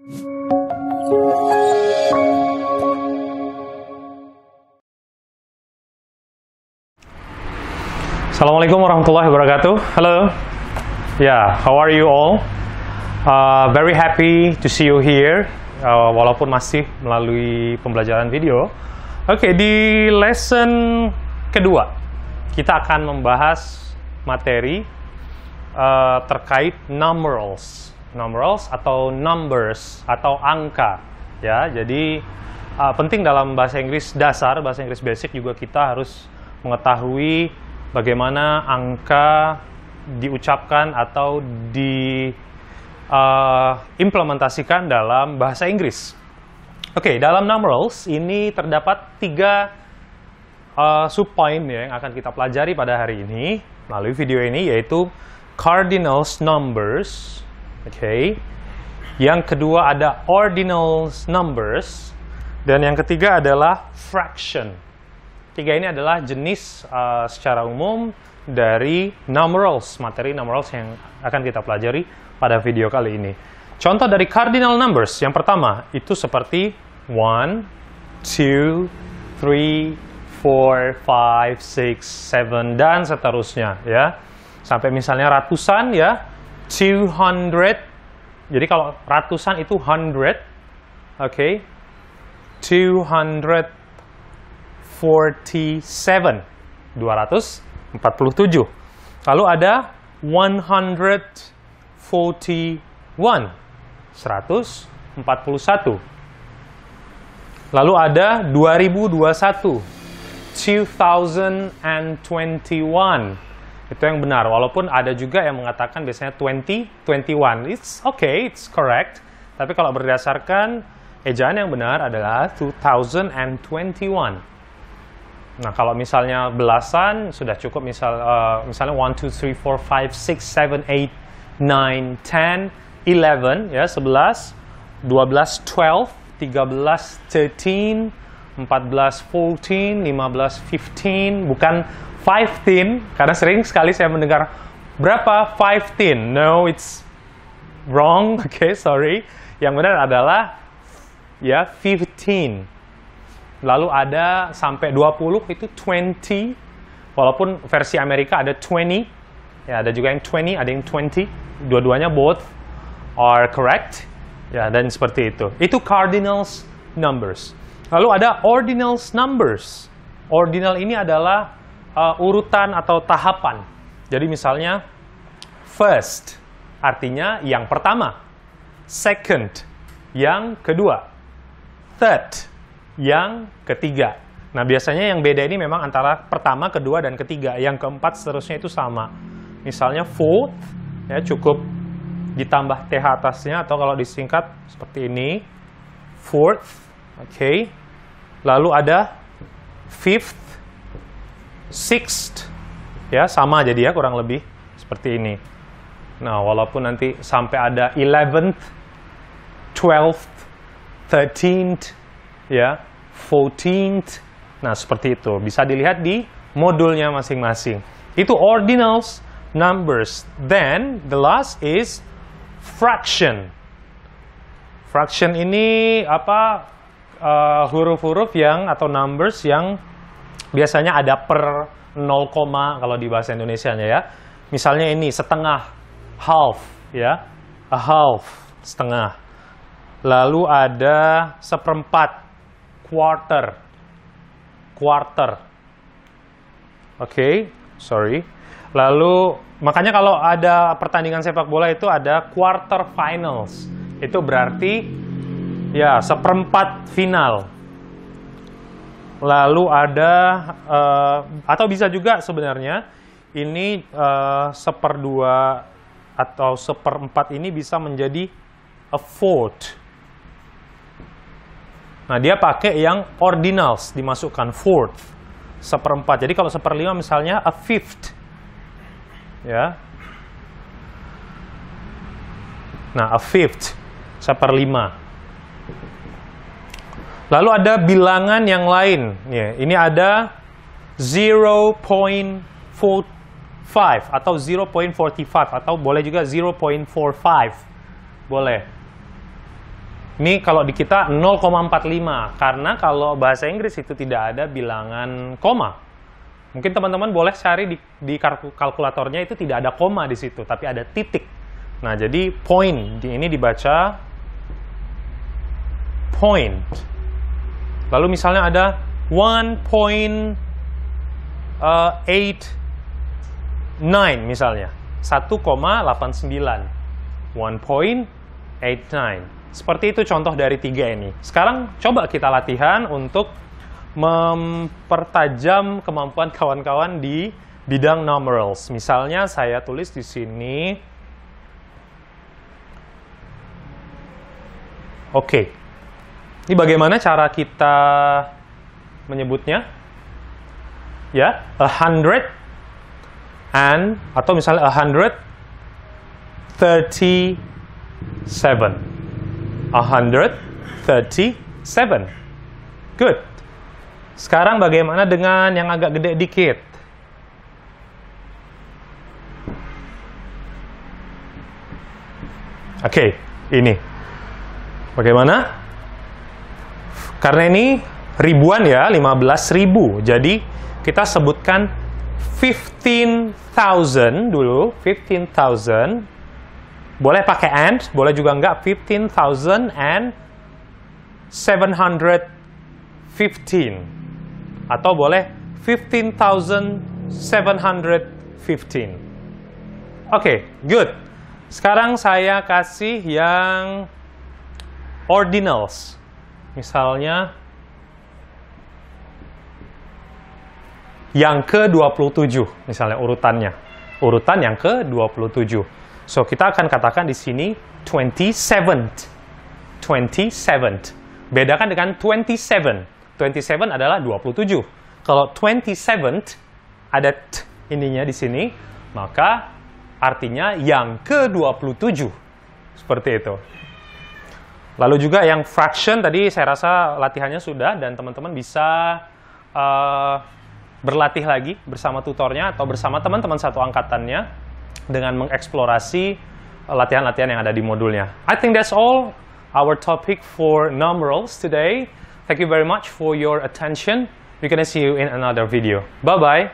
Assalamualaikum warahmatullahi wabarakatuh. Hello. Yeah, how are you all? Very happy to see you here. Walaupun masih melalui pembelajaran video. Oke, di lesson kedua kita akan membahas materi terkait numerals atau numbers atau angka. Ya, jadi penting dalam bahasa Inggris dasar, bahasa Inggris basic juga kita harus mengetahui bagaimana angka diucapkan atau diimplementasikan dalam bahasa Inggris. Oke, dalam numerals ini terdapat 3 subpoint ya, yang akan kita pelajari pada hari ini melalui video ini, yaitu cardinals numbers. Oke. Yang kedua ada ordinals numbers, dan yang ketiga adalah fraction. 3 ini adalah jenis secara umum dari numerals, materi numerals yang akan kita pelajari pada video kali ini. Contoh dari cardinal numbers, yang pertama itu seperti 1, 2, 3, 4, 5, 6, 7, dan seterusnya ya. Sampai misalnya ratusan ya, 200. Jadi kalau ratusan itu 100, oke. 247, 247. Lalu ada 141, 141. Lalu ada 2021, 2021. Itu yang benar, walaupun ada juga yang mengatakan biasanya 2021. It's okay, it's correct. Tapi kalau berdasarkan ejaan yang benar adalah 2021. Nah, kalau misalnya belasan sudah cukup, misalnya 1, 2, 3, 4, 5, 6, 7, 8, 9, 10, 11 ya, 11, 12, 12, 13, 13, 14, 14, 15, 15, bukan 15, karena sering sekali saya mendengar berapa 15. No, it's wrong. Okay, sorry. Yang benar adalah ya 15. Lalu ada sampai 20 itu 20. Walaupun versi Amerika ada 20. Ya, ada juga yang 20, ada yang 20. Dua-duanya both are correct. Ya, dan seperti itu. Itu cardinals numbers. Lalu ada ordinals numbers. Ordinal ini adalah urutan atau tahapan. Jadi misalnya first artinya yang pertama, second yang kedua, third yang ketiga. Nah, biasanya yang beda ini memang antara pertama, kedua, dan ketiga. Yang keempat seterusnya itu sama. Misalnya fourth ya, cukup ditambah th atasnya, atau kalau disingkat seperti ini, fourth. Oke. Lalu ada fifth, sixth, ya sama jadi ya, kurang lebih seperti ini. Nah, walaupun nanti sampai ada 11th, 12th, 13th, ya, 14th. Nah, seperti itu. Bisa dilihat di modulnya masing-masing. Itu ordinals numbers. Then the last is fraction. Fraction ini apa? Huruf-huruf yang atau numbers yang biasanya ada per 0, kalau di bahasa Indonesianya ya. Misalnya ini setengah, half ya. A half, setengah. Lalu ada seperempat, quarter. Quarter. Oke, sorry. Lalu makanya kalau ada pertandingan sepak bola itu ada quarter finals. Itu berarti ya seperempat final. Lalu ada atau bisa juga sebenarnya ini seperdua atau seperempat ini bisa menjadi a fourth. Nah, dia pakai yang ordinals dimasukkan, fourth, seperempat. Jadi kalau seperlima misalnya a fifth. Ya. Nah, a fifth, seperlima. Lalu ada bilangan yang lain. Ya, ini ada 0.45 atau 0.45 atau boleh juga 0.45. Boleh. Ini kalau di kita 0,45, karena kalau bahasa Inggris itu tidak ada bilangan koma. Mungkin teman-teman boleh cari di kalkulatornya itu tidak ada koma di situ, tapi ada titik. Nah, jadi point, ini dibaca point. Lalu misalnya ada 1.89 misalnya, 1,89. 1.89. Seperti itu contoh dari 3 ini. Sekarang coba kita latihan untuk mempertajam kemampuan kawan-kawan di bidang numerals. Misalnya saya tulis di sini. Oke. Ini bagaimana cara kita menyebutnya? Ya, 100 and atau misalnya 137. 137. Good. Sekarang bagaimana dengan yang agak gede dikit? Oke, ini. Bagaimana? Karena ini ribuan ya, 15.000. Jadi kita sebutkan 15,000 dulu, 15,000. Boleh pakai and, boleh juga enggak, 15,715. Atau boleh 15,715. Oke, good. Sekarang saya kasih yang ordinals. Misalnya yang ke-27, misalnya urutannya. Urutan yang ke-27. So, kita akan katakan di sini 27th. 27th. Bedakan dengan 27. 27 adalah 27. Kalau 27th ada t ininya di sini, maka artinya yang ke-27. Seperti itu. Lalu juga yang fraction, tadi saya rasa latihannya sudah, dan teman-teman bisa berlatih lagi bersama tutornya atau bersama teman-teman satu angkatannya dengan mengeksplorasi latihan-latihan yang ada di modulnya. I think that's all our topic for numerals today. Thank you very much for your attention. We're gonna see you in another video. Bye-bye.